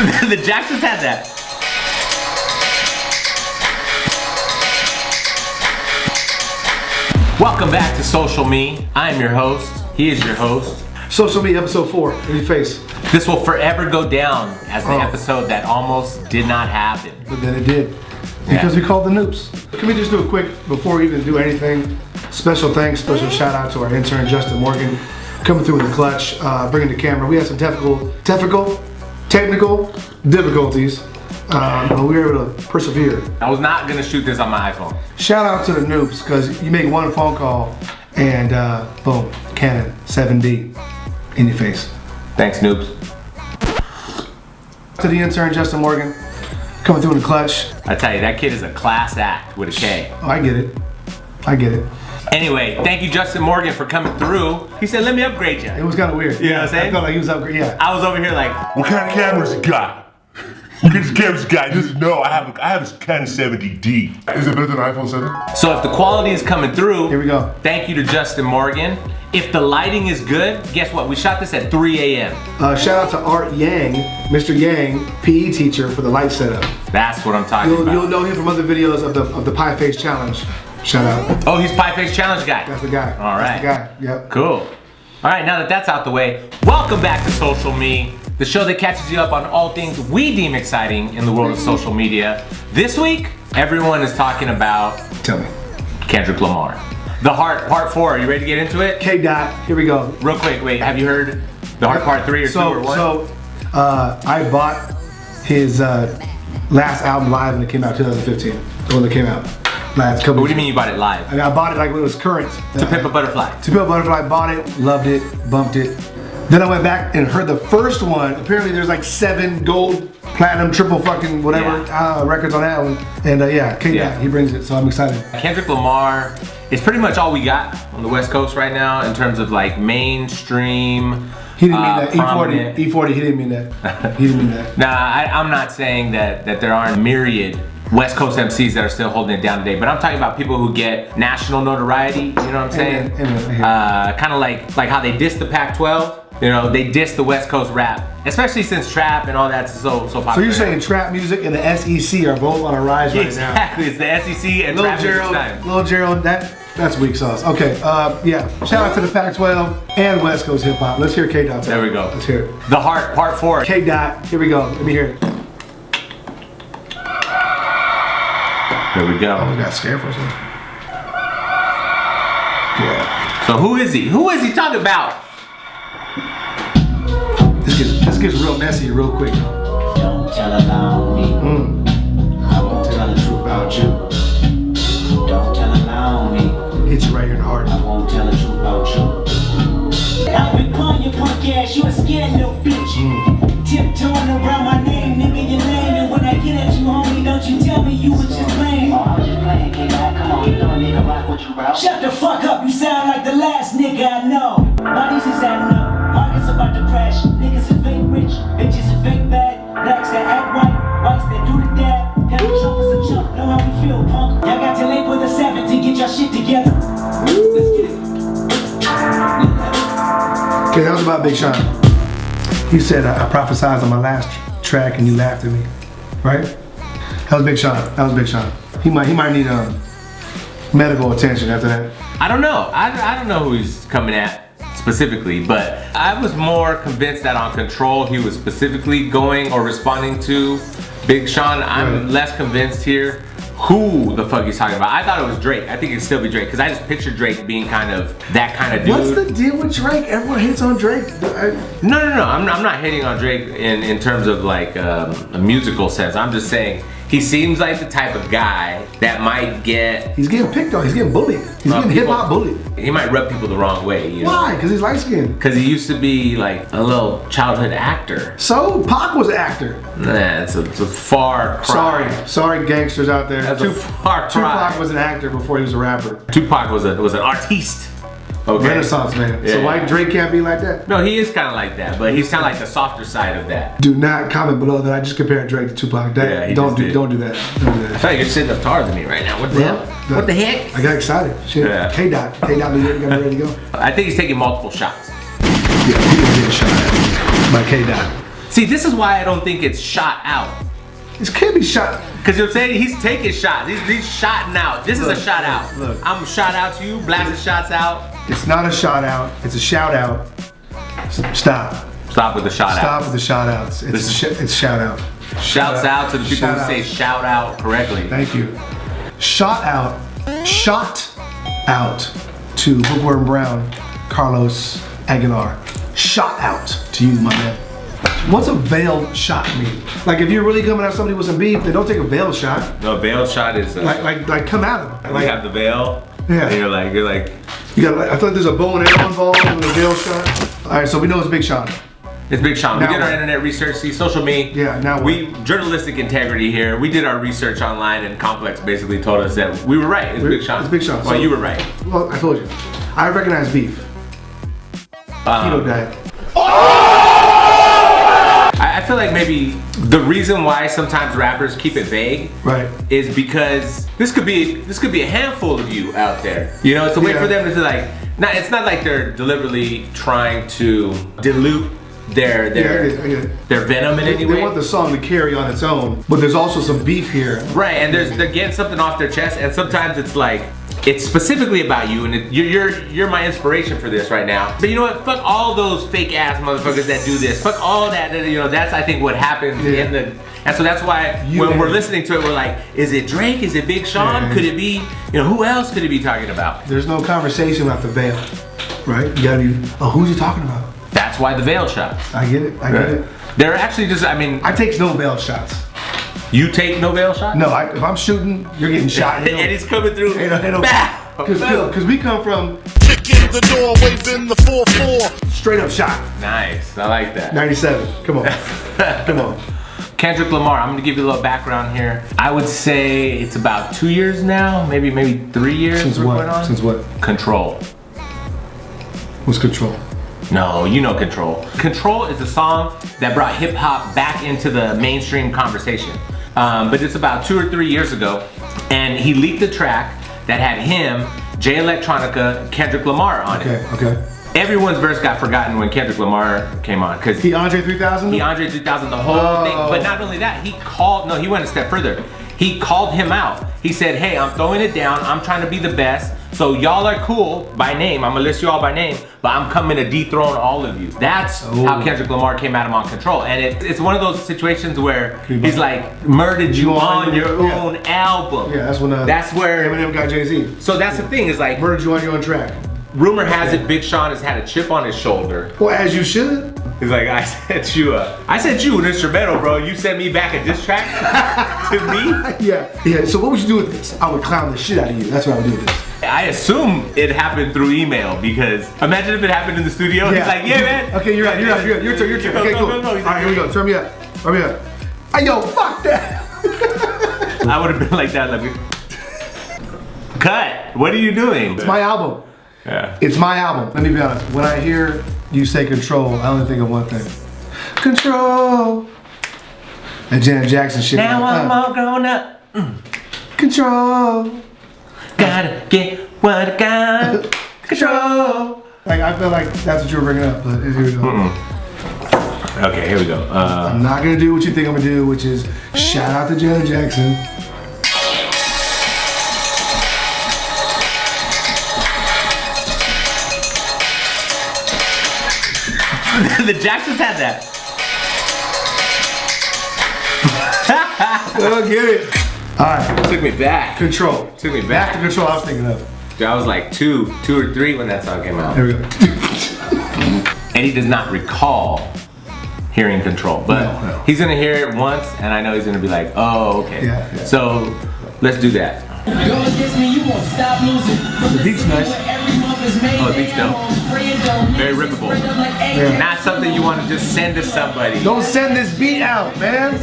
The Jacksons had that. Welcome back to SocialME. I am your host. He is your host. SocialME episode 4, in your face. This will forever go down as the episode that almost did not happen. But then it did. Because we called the noobs. Can we just do a quick, before we even do anything, special thanks, special shout out to our intern Justin Morgan, coming through in the clutch, bringing the camera. We had some technical difficulties, but we were able to persevere. I was not gonna shoot this on my iPhone. Shout out to the noobs, because you make one phone call and boom, Canon 7D in your face. Thanks, noobs. To the intern Justin Morgan, coming through in the clutch. I tell you, that kid is a class act with a K. Oh, I get it. I get it. Anyway, thank you, Justin Morgan, for coming through. He said, let me upgrade you. It was kind of weird. You know what I'm saying? I felt like he was upgraded, yeah. I was over here like, what kind of cameras you got? What kind of cameras you got? He doesn't know. I have a Canon 70D. Is it better than an iPhone 7? so if the quality is coming through, Here we go. thank you to Justin Morgan. If the lighting is good, guess what? We shot this at 3 a.m. Shout out to Art Yang, Mr. Yang, PE teacher for the light setup. That's what I'm talking You'll about. know him from other videos of the Pie Face Challenge. Shout out. Oh, he's Pie Face Challenge guy. That's the guy. All right. That's the guy. Yep. Cool. All right, now that that's out the way, welcome back to SocialME, the show that catches you up on all things we deem exciting in the world of social media. This week, everyone is talking about Tell me. Kendrick Lamar. The Heart Part 4. Are you ready to get into it? K Dot. Here we go. Real quick, wait. Have you heard The Heart Part 3 or 2 or 1? I bought his last album live when it came out, 2015. The one that came out last couple. What do you mean you bought it live? I mean, I bought it like when it was current. To Pimp a Butterfly. To Pimp a Butterfly, bought it, loved it, bumped it. Then I went back and heard the first one. Apparently there's like 7 gold, platinum, triple fucking whatever records on that one. And yeah, K-Dot, he brings it, so I'm excited. Kendrick Lamar is pretty much all we got on the West Coast right now in terms of like mainstream. He didn't mean that. Prominent. E40, he didn't mean that. He didn't mean that. Nah, I'm not saying that there aren't myriad West Coast MCs that are still holding it down today, but I'm talking about people who get national notoriety, you know what I'm saying? Kind of like how they diss the Pac-12. You know, they diss the West Coast rap, especially since trap and all that's so popular. So you're saying trap music and the SEC are both on a rise right now? Exactly, it's the SEC and Lil trap music time. Lil Gerald, that's weak sauce. Okay, yeah. Shout out to the Pac-12 and West Coast hip hop. Let's hear K-Dot. There we go. Let's hear it. The Heart Part 4. K-Dot, here we go. Let me hear it. Here we go. I got scared for a second. Yeah. So who is he? Who is he talking about? This gets real messy real quick. Don't tell a lie on me. I won't tell the truth about you. Don't tell a lie on me. Hits you right here in the heart. I won't tell the truth about you. I've been calling your punk ass, you a scared little bitch. Tiptoeing around my name, nigga, your name. And when I get at you, homie, don't you tell me you was just playing. Oh, I was just playing, K-Dot. Come on, you know a nigga rock with you, bro. Shut the fuck up, you sound like the last nigga I know. Bodies is adding up. Markets about to crash. Niggas are fake rich, bitches are fake bad. Blacks that act white, whites that do the dab. Devil Trump is a chump, know how we feel, punk. Y'all got to lay with a 7 to get your shit together. Let's get it. Okay, that was about Big Sean. He said, I prophesized on my last track and you laughed at me, right? That was Big Sean. That was Big Sean. He might need medical attention after that. I don't know. I don't know who he's coming at specifically, but I was more convinced that on Control he was specifically going or responding to Big Sean. I'm less convinced here who the fuck he's talking about. I thought it was Drake. I think it'd still be Drake because I just pictured Drake being kind of that kind of dude. What's the deal with Drake? Everyone hates on Drake. No. I'm not hating on Drake in terms of like a musical sense. I'm just saying he seems like the type of guy that might get... He's getting picked on. He's getting bullied. He's getting hip-hop bullied. He might rub people the wrong way, you know? Why? Because he's light-skinned. Because he used to be like a little childhood actor. So? Pac was an actor. Nah, it's a far cry. Sorry gangsters out there. That's a far cry. Tupac was an actor before he was a rapper. Tupac was an artiste. Okay. Renaissance man. Yeah. So why Drake can't be like that? No, he is kind of like that, but he's kind of like the softer side of that. Do not comment below that I just compared Drake to Tupac. Don't do that. Don't do that. I feel like you're sitting up taller than me right now. What the hell? What the heck? I got excited. Shit. Yeah. K-Dot, New York got ready to go. I think he's taking multiple shots. Yeah, he was getting shot at by K-Dot. See, this is why I don't think it's shot out. This can't be shot. Because you're saying he's taking shots. He's shotting out. This is a shot out. Look. I'm shot out to you, blasting shots out. It's not a shot out. It's a shout out. Stop. Stop with the shot out. Stop with the shout outs. It's shout out. Shouts out to the people Shout who say out. shout out correctly. Thank you. Shot out to Bookworm Brown, Carlos Aguilar. Shot out to you, my man. What's a veiled shot mean? Like if you're really coming at somebody with some beef, then don't take a veiled shot. No, veiled shot is Like come at them. you have the veil. Yeah. And you're like You got. I thought there's a bow and arrow involved in the veiled shot. All right, so we know it's Big Sean. it's Big Sean. Now We did our what? internet research. See, SocialME. Yeah, now what? we journalistic integrity here. We did our research online, and Complex basically told us that we were right. It's Big Sean. It's Big Sean. Well, So- you were right. Well, I told you. I recognize beef. Keto diet. I feel like maybe the reason why sometimes rappers keep it vague, Right. is because this could be a handful of you out there. You know, it's a way Yeah. for them to like. It's not like they're deliberately trying to dilute their I get it. their venom in any They way. want the song to carry on its own, but there's also some beef here. Right, and they're getting something off their chest, and sometimes it's like it's specifically about you, and you're my inspiration for this right now. But you know what? Fuck all those fake ass motherfuckers that do this. Fuck all that. You know, that's I think what happens Yeah. in the. And so that's why You when and- we're listening to it, we're like, is it Drake? Is it Big Sean? Yeah. Could it be? You know, who else could it be talking about? There's no conversation about the veil, right? You gotta be. Oh, who's he talking about? That's why the veil shots. I get it. I get it. They're actually just. I mean, I take no veil shots. you take no veil shots. No, if I'm shooting, you're getting shot. And he's coming through. Bah! Because we come from Kick in the door, waving the 4-4. straight up shot. Nice. I like that. 97. Come on. Come on. Kendrick Lamar, I'm gonna give you a little background here. I would say it's about 2 years now, maybe 3 years. Since we're what? going on. Since what? Control. What's Control? No, you know Control. Control is a song that brought hip hop back into the mainstream conversation. But it's about 2 or 3 years ago, and he leaked a track that had him, Jay Electronica, Kendrick Lamar on it. Okay. Everyone's verse got forgotten when Kendrick Lamar came on, because He Andre 3000? he Andre 3000 the whole thing. But not only that, he went a step further. He called him out. He said, hey, I'm throwing it down. I'm trying to be the best. So y'all are cool by name. I'm gonna list you all by name, but I'm coming to dethrone all of you. That's how Kendrick Lamar came at him on Control. And it's one of those situations where he's like, murdered you on your own album. Yeah, that's where Eminem got Jay-Z. So that's the thing, is like, Murdered you on your own track. rumor has it Big Sean has had a chip on his shoulder. Well, as you should. He's like, I sent you an instrumental, bro. You sent me back a diss track to me? Yeah. So what would you do with this? I would clown the shit out of you. That's what I would do with this. I assume it happened through email, because imagine if it happened in the studio. He's like, yeah, man. Okay, you're right. Your turn. Okay, cool. All right, here we go. Turn me up. Hey, yo, fuck that. I would have been like that. Like, cut. What are you doing? It's my album. Yeah. It's my album. Let me be honest. When I hear you say Control, I only think of one thing. Control. That Janet Jackson shit. Now I'm all grown up. Control. Gotta get what I got. Control. Like, I feel like that's what you were bringing up, but here we go. Okay, here we go. I'm not gonna do what you think I'm gonna do, which is shout out to Janet Jackson. The Jacksons had that. Oh, get it. All right, Took me back. Control. Took me Back to back. Control I was thinking of. I was like two or three when that song came out. Here we go. And he does not recall hearing Control, but No. he's gonna hear it once, and I know he's gonna be like, oh, okay. Yeah. So let's do that. Go against me, you won't stop losing. The beat's nice. Oh, the beat's dope. Very rippable. Yeah. Not something you want to just send to somebody. Don't send this beat out, man.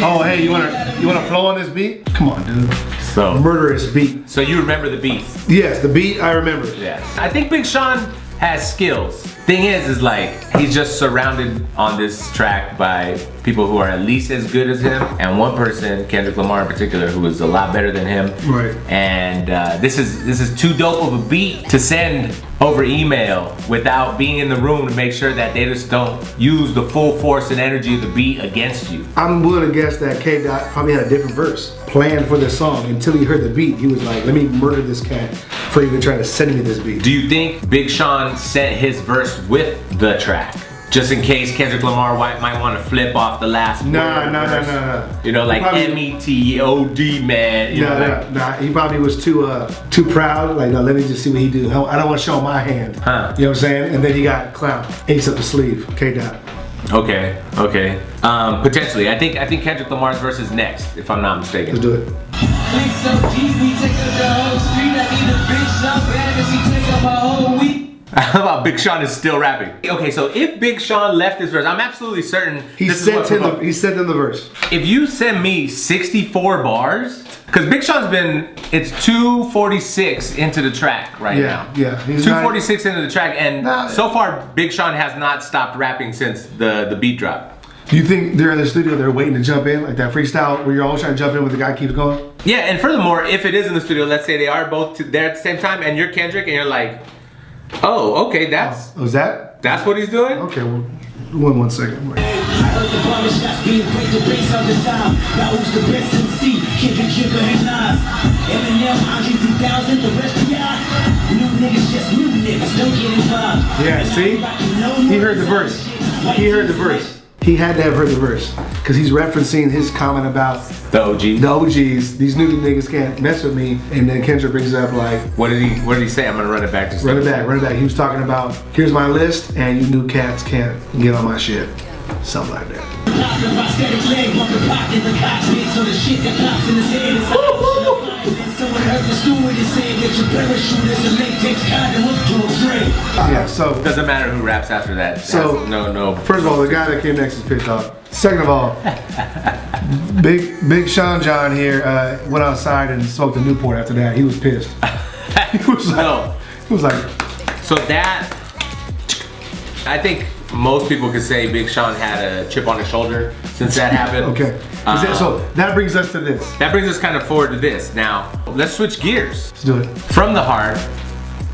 Oh, hey, you wanna flow on this beat? Come on, dude. So Murderous beat. you remember the beat? Yes, the beat I remember. Yes. I think Big Sean has skills. Thing is like, he's just surrounded on this track by people who are at least as good as him, and one person, Kendrick Lamar in particular, who is a lot better than him. Right. And this is too dope of a beat to send over email without being in the room to make sure that they just don't use the full force and energy of the beat against you. I'm willing to guess that K-Dot probably had a different verse planned for this song until he heard the beat. He was like, let me murder this cat before even trying to send me this beat. Do you think Big Sean sent his verse with the track? Just in case Kendrick Lamar might want to flip off the last Nah. You know, like METOD, man. You know, Nah. He probably was too proud. Like, no, let me just see what he do. I don't want to show my hand. Huh. You know what I'm saying? And then he got clout. Ace up the sleeve. K-Dot. Okay. Potentially. I think Kendrick Lamar's verse is next, if I'm not mistaken. Let's do it. Click so deep, we take up the whole street. I need a big shot bad as he take up my whole week. How about Big Sean is still rapping? Okay, so if Big Sean left his verse, I'm absolutely certain He sent him the verse. If you send me 64 bars, because Big Sean's it's 2:46 into the track right now. Yeah. He's 2:46 into the track, and so far Big Sean has not stopped rapping since the beat drop. Do you think they're in the studio, they're waiting to jump in? Like that freestyle where you're always trying to jump in, but the guy keeps going? Yeah, and furthermore, if it is in the studio, let's say they are both there at the same time, and you're Kendrick, and you're like, oh, okay, that's what he's doing? Okay, well, one second. I heard the barber shots being quick to bass all the time. Now who's the best MC? Kendrick, Sugar, and Nas. Eminem, Andre 3000, the rest of y'all. New niggas, just new niggas, don't get involved. Yeah, see? He heard the verse. He had to have heard the verse. Because he's referencing his comment about the OGs. These new niggas can't mess with me. And then Kendrick brings up like, what did he say? I'm gonna run it back to run it back. He was talking about, here's my list, and you new cats can't get on my shit. Something like that. Yeah, so doesn't matter who raps after that. So no. First of all, the guy that came next is pissed off. Second of all, Big Sean John here went outside and smoked a Newport after that. He was pissed. He was like, so that, I think most people could say Big Sean had a chip on his shoulder since that happened. Okay. So that brings us to this. That brings us kind of forward to this. Now, let's switch gears. Let's do it. From the heart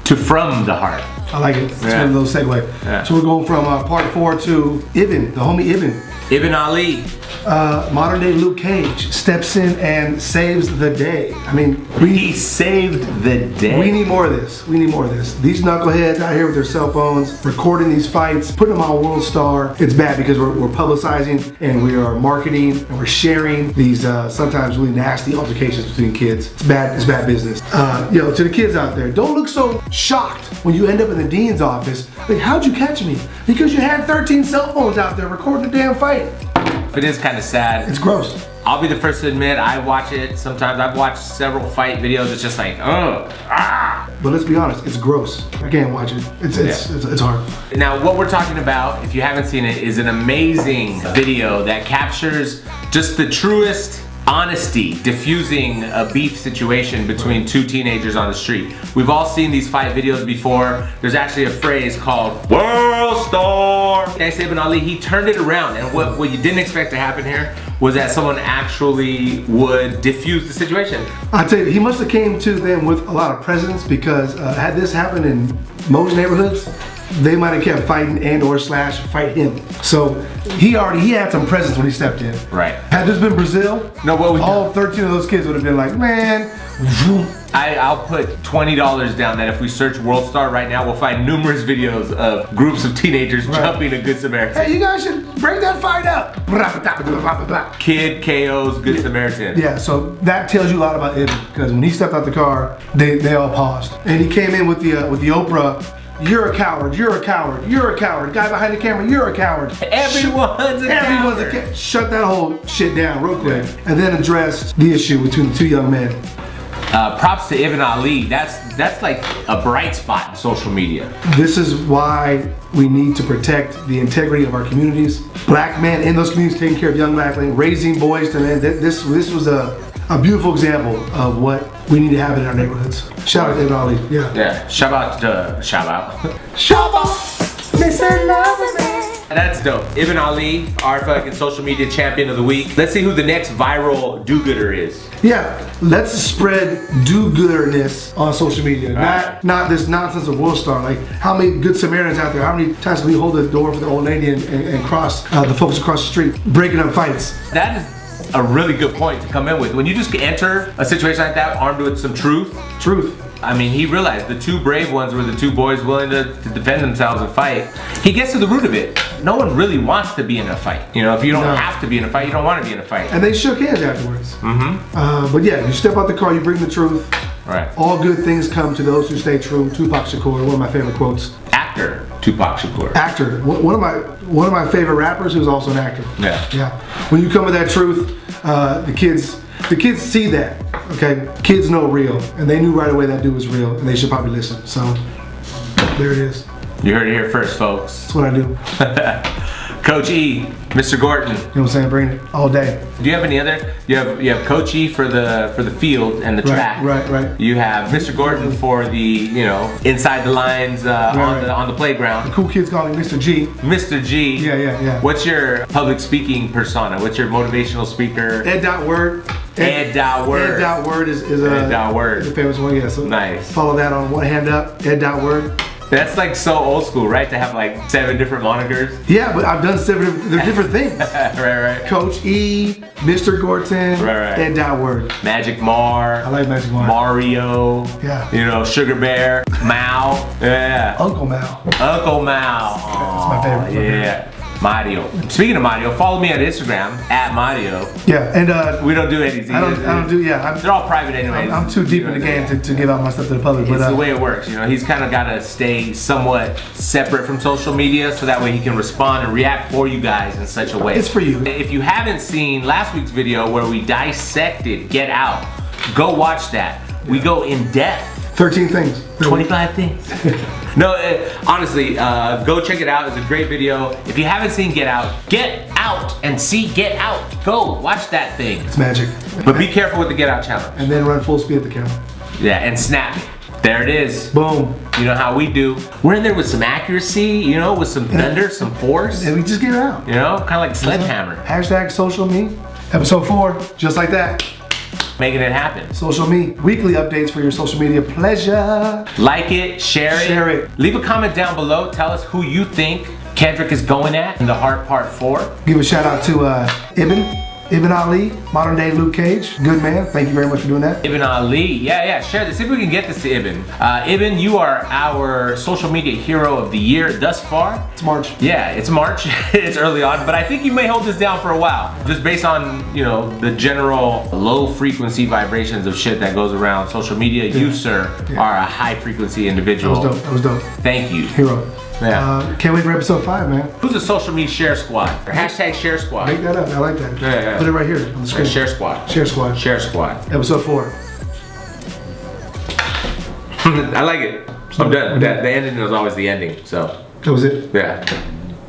to from the heart. I like it. It's a little segue. Yeah. So we're going from part 4 to Ibn, the homie Ibn. Ibn Ali. Modern day Luke Cage steps in and saves the day. I mean, he saved the day. We need more of this. These knuckleheads out here with their cell phones, recording these fights, putting them on World Star. It's bad because we're publicizing and we are marketing and we're sharing these sometimes really nasty altercations between kids. It's bad business. To the kids out there, don't look so shocked when you end up in the dean's office. Like, how'd you catch me? Because you had 13 cell phones out there recording the damn fight. It is kind of sad. It's gross. I'll be the first to admit, I watch it sometimes. I've watched several fight videos. It's just like, But let's be honest, it's gross. I can't watch it. It's hard. Now, what we're talking about, if you haven't seen it, is an amazing video that captures just the truest honesty diffusing a beef situation between two teenagers on the street. We've all seen these fight videos before. There's actually a phrase called World Star. Gangsta Ibn Ali, he turned it around, and what you didn't expect to happen here was that someone actually would diffuse the situation. I tell you, he must have came to them with a lot of presence, because had this happened in most neighborhoods, they might have kept fighting and/or fight him. So he had some presence when he stepped in. Right. Had this been Brazil, all 13 of those kids would have been like, man. I'll put $20 down that if we search World Star right now, we'll find numerous videos of groups of teenagers jumping a Good Samaritan. Hey, you guys should bring that fight up. Kid KOs Good Samaritan. Yeah, so that tells you a lot about Ibn, because when he stepped out the car, they all paused. And he came in with the Oprah, you're a coward, you're a coward, you're a coward. Guy behind the camera, you're a coward. Everyone's a coward. Shut that whole shit down real quick. And then addressed the issue between the two young men. Props to Ibn Ali. That's like a bright spot in social media. This is why we need to protect the integrity of our communities. Black men in those communities taking care of young black men, raising boys to men. This was a a beautiful example of what we need to have in our neighborhoods. Shout out to Ibn Ali. Yeah. Yeah. Shout out. Mr. Loverman. That's dope. Ibn Ali, our fucking social media champion of the week. Let's see who the next viral do-gooder is. Yeah, let's spread do-gooderness on social media. Not this nonsense of World Star. Like, how many good Samaritans out there? How many times can we hold the door for the old lady and cross the folks across the street, breaking up fights? That is a really good point to come in with. When you just enter a situation like that armed with some truth. I mean, he realized the two brave ones were the two boys willing to defend themselves and fight. He gets to the root of it. No one really wants to be in a fight. You know, if you don't have to be in a fight, you don't want to be in a fight. And they shook hands afterwards. But yeah, you step out the car, you bring the truth. Right. All good things come to those who stay true. Tupac Shakur, one of my favorite quotes. Actor Tupac Shakur. Actor, one of my favorite rappers who's also an actor. Yeah. When you come with that truth, the kids see that. Okay, kids know real, and they knew right away that dude was real, and they should probably listen. So there it is. You heard it here first, folks. That's what I do. Coach E, Mr. Gorton. You know what I'm saying? Bring it all day. Do you have any other? You have Coach E for the field and the track. Right. You have Mr. Gorton for the inside the lines on the playground. The cool kids call me Mr. G. Mr. G. Yeah. What's your public speaking persona? What's your motivational speaker? Ed.Word. Ed.Word. Ed.Word is a famous one. Yeah. So nice. Follow that on one hand up. Ed.Word. That's like so old school, right? To have like 7 different monikers. Yeah, but I've done 7. They're different things. right. Coach E, Mr. Gorton, right. Ed.Word. Magic Mar. I like Magic Mar. Mario. Yeah. Sugar Bear. Mao. Yeah. Uncle Mal. Uncle Mal. That's my favorite. Yeah. Mario. Speaking of Mario, follow me on Instagram @Mario. Yeah, and we don't do anything. I don't do. Yeah, they're all private anyways. I'm too deep in the game to give out my stuff to the public. It's the way it works. He's kind of got to stay somewhat separate from social media, so that way he can respond and react for you guys in such a way. It's for you. If you haven't seen last week's video where we dissected Get Out, go watch that. We go in depth. 13 things. 25 things. No, honestly, go check it out. It's a great video. If you haven't seen Get Out and see Get Out. Go watch that thing. It's magic. But be careful with the Get Out challenge. And then run full speed at the camera. Yeah, and snap it. There it is. Boom. You know how we do. We're in there with some accuracy, with some thunder, some force. And we just get it out. Kind of like Sledgehammer. #SocialME. Episode 4, just like that. Making it happen. SocialME, weekly updates for your social media pleasure. Like it, share it. Leave a comment down below. Tell us who you think Kendrick is going at in the Heart Part 4. Give a shout out to Ibn Ali, modern day Luke Cage. Good man. Thank you very much for doing that. Ibn Ali. Yeah. Share this. See if we can get this to Ibn. Ibn, you are our social media hero of the year thus far. It's March. Yeah, it's March. It's early on, but I think you may hold this down for a while. Just based on, the general low frequency vibrations of shit that goes around social media. Yeah. You, sir, are a high frequency individual. That was dope. Thank you. Hero. Yeah. Can't wait for episode 5, man. Who's the social media share squad? Or #share squad. Make that up. I like that. Yeah. Put it right here on the screen. Share squad. Share squad. Share squad. Episode 4. I like it. I'm done. The ending was always the ending, so. That was it? Yeah.